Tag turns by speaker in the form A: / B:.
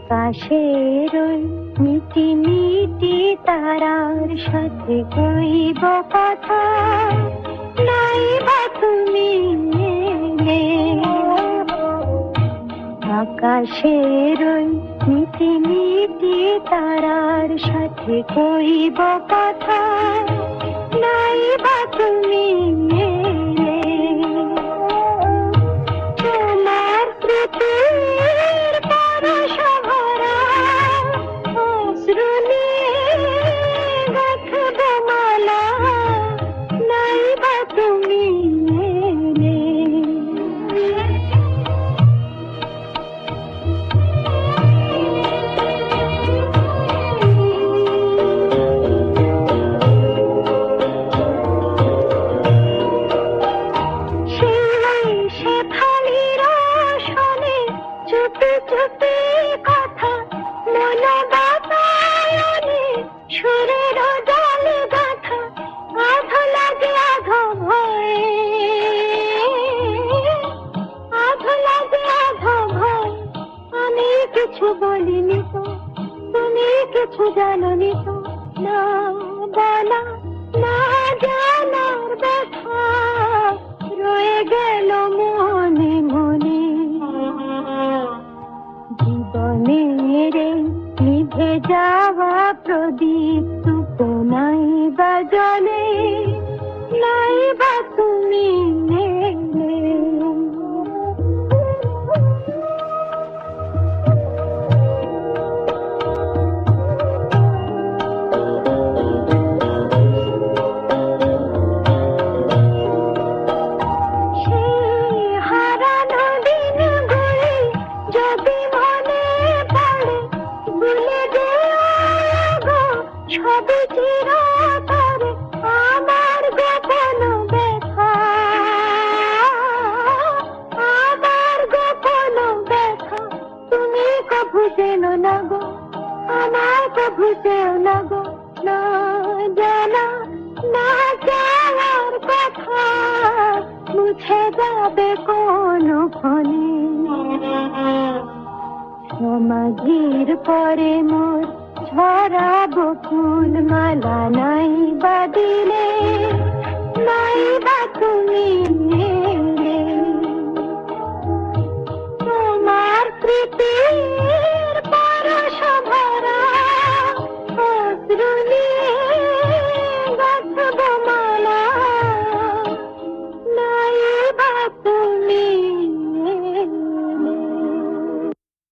A: আকাশের ওই মিটি মিটি তারার সাথে কইব কথা, নাই বা তুমি এলে। আকাশের ওই মিটি মিটি তারার সাথে কইব কথা, নাই বা তুমি এলে। তোমার স্মৃতির পরশভরা অশ্রু নিয়ে গাঁথব মালা, নাই বা তুমি এলে। চুপি চুপি কথা মন বাতায়নে সুরের জল গাথা, আধো লাগে আধো ভয়, আধো লাগে আধো ভয়। আমি কিছু বলিনি তো, তুমি কিছু জানোনি তো, না বলা না জানার ব্যথা রয়ে গেল মনে মনে। জীবনের নিভে যাওয়া প্রদীপ তো নাই বা জলে, নাই বা তুমি এলে। ছবি চিরতরে আমার গোপন ব্যথা, আমার গোপন ব্যথা তুমি কভু চেনো না গো, আমার কভু চেও না গো। না জানা না যাওয়ার কথা মুছে যাবে কোন ক্ষণে। সমাধির পরে মোর ঝরাবো ফুল মালা, নাই বা দিলে, নাই বা তুমি